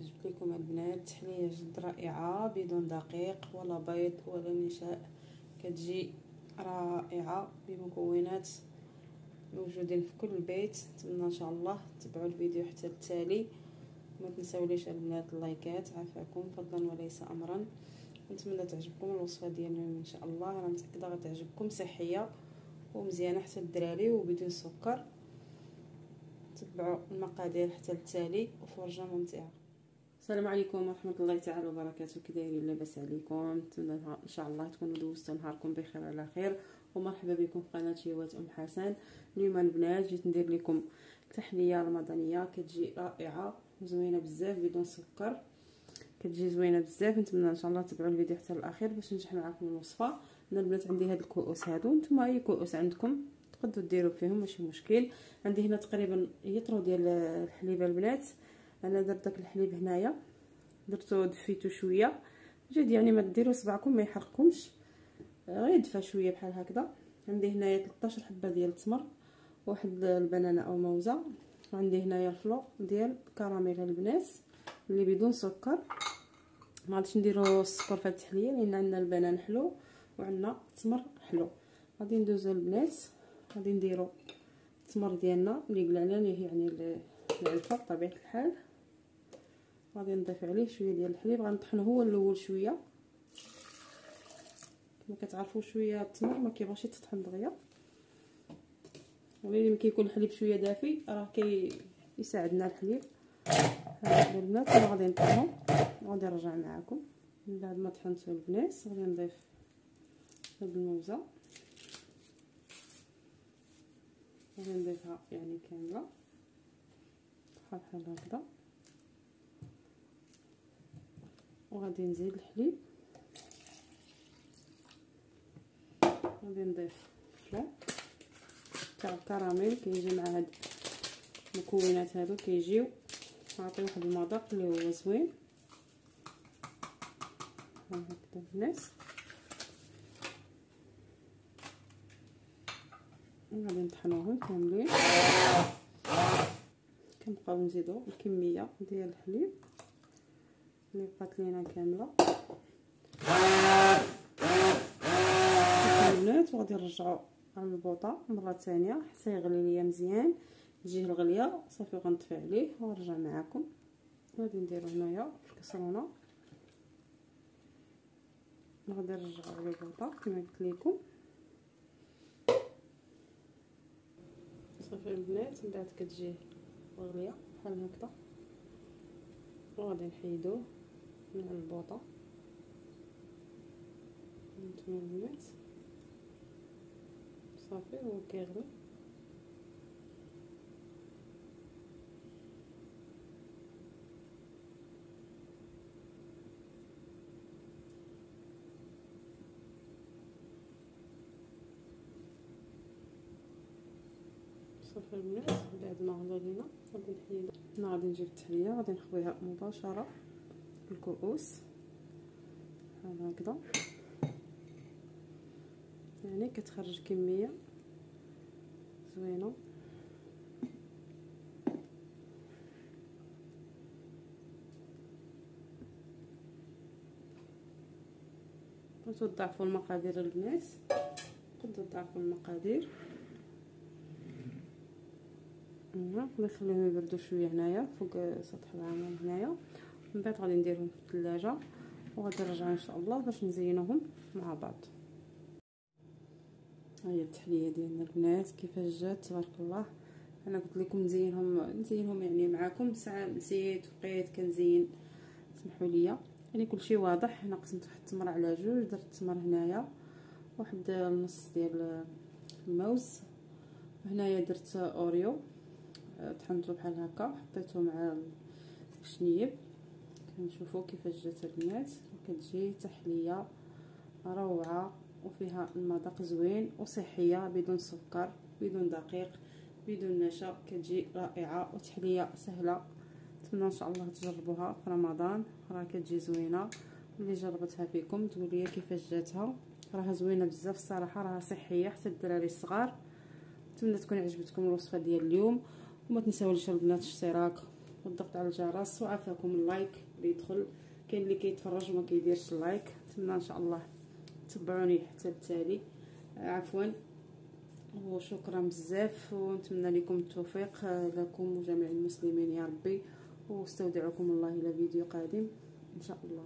جبت لكم البنات تحليه جد رائعه بدون دقيق ولا بيض ولا نشاء، كتجي رائعه بمكونات موجودين في كل بيت. نتمنى ان شاء الله تتبعوا الفيديو حتى التالي، ما تنساوليش البنات اللايكات، عافاكم فضلا وليس امرا. نتمنى تعجبكم الوصفه ديال اليوم ان شاء الله، انا متاكده غتعجبكم، صحيه ومزيانه حتى الدراري وبدون سكر. تبعوا المقادير حتى التالي وفرجه ممتعه. السلام عليكم ورحمه الله تعالى وبركاته، كي دايرين؟ لاباس عليكم؟ نتمنى ان شاء الله تكونوا دوزتوا نهاركم بخير على خير، ومرحبا بكم في قناه شهوات ام حسن. اليوم البنات جيت ندير لكم تحليه رمضانيه كتجي رائعه وزوينه بزاف بدون سكر، كتجي زوينه بزاف. نتمنى ان شاء الله تبعوا الفيديو حتى الاخير باش نشرح معكم الوصفه. انا البنات عندي هاد الكؤوس هادو، نتوما اي كؤوس عندكم تقدروا ديروا فيهم ماشي مشكل. عندي هنا تقريبا يطرو ديال الحليب البنات، انا درت داك الحليب هنايا درتو دفيتو شويه جد، يعني ما ديروا صبعكم ما يحرقكمش، غير دفا شويه بحال هكذا. عندي هنايا 13 حبه ديال التمر، واحد البنانه او موزه، وعندي هنايا الفلو ديال الكراميل البنات اللي بدون سكر. ما غاديش نديرو السكر في هاد التحليه لان عندنا البنان حلو وعندنا التمر حلو. غادي ندوزو البنات، غادي نديرو التمر ديالنا اللي قلعنا ليه يعني العلفه بطبيعه الحال. غادي نضيف عليه شويه ديال الحليب، غنطحنو هو الاول شويه، كما كتعرفوا شويه التمر ما كيبغيش يتطحن دغيا، ولكن ملي كيكون الحليب شويه دافي راه كيساعدنا الحليب. هذا البنات انا غادي نطحنو وغادي نرجع معكم من بعد ما طحنتو البنات. غادي نضيف هاد الموزه، غادي نضيفها يعني كامله بحال هكذا، وغادي نزيد الحليب، غادي نضيف الفلو تاع الكراميل كيجي مع هاد المكونات هادو، كيجيو عطيو واحد المذاق اللي هو زوين هكذا البنات. غادي نطحنوهم كاملين، كنبقاو نزيدو الكميه ديال الحليب اللي بقات لينا كامله البنات. وغادي نرجعو على البوطه مره ثانيه حتى يغلي ليا مزيان، تجيه الغليه صافي غنطفي عليه ونرجع معكم. غادي نديرو هنايا في الكسرونه، غادي نرجعو على البوطه كما قلت لكم صافي البنات. من بعد كتجي الغليه بحال هكذا، وغادي نحيدوه من على البوطه. نتوما البنات صافي هو كيغلي، صافي البنات. بعد ما غلى لينا غادي نحيدو. هنا غادي نجيب التحليه غادي نخويها مباشره في الكؤوس بحال هكذا، يعني كتخرج كميه زوينه. بغيتو تضاعفوا المقادير البنات تقدروا تضاعفوا المقادير. نخليهم يبردوا شويه هنايا فوق سطح العمل هنايا، من بعد غادي نديرهم في الثلاجه وغادي نرجع ان شاء الله باش نزينوهم مع بعض. ها هي التحليه ديالنا البنات كيفاش جات تبارك الله. انا قلت لكم نزينهم يعني معاكم، ساعه نسيت وبقيت كنزين، سمحوا لي. يعني كلشي واضح. هنا قسمت واحد التمره على جوج، درت التمر هنايا واحد النص ديال الموز، هنايا درت اوريو طحنته بحال هكا حطيته مع الشنيب. كنشوفوا كيفاش جات البنات، كتجي تحليه روعه وفيها المذاق زوين وصحيه بدون سكر بدون دقيق بدون نشا، كتجي رائعه وتحليه سهله. نتمنى ان شاء الله تجربوها في رمضان، راه كتجي زوينه. اللي جربتها فيكم تقول لي كيفاش جاتها، راها زوينه بزاف الصراحه، راها صحيه حتى الدراري الصغار. نتمنى تكون عجبتكم الوصفه ديال اليوم، وما تنساوش البنات الاشتراك والضغط على الجرس، وعافاكم اللايك اللي يدخل. كاين اللي كيتفرج وما كيديرش اللايك. نتمنى ان شاء الله تتبعوني حتى التالي. عفوا وشكرا بزاف، ونتمنى لكم التوفيق لكم وجميع المسلمين يا ربي، واستودعكم الله الى فيديو قادم ان شاء الله.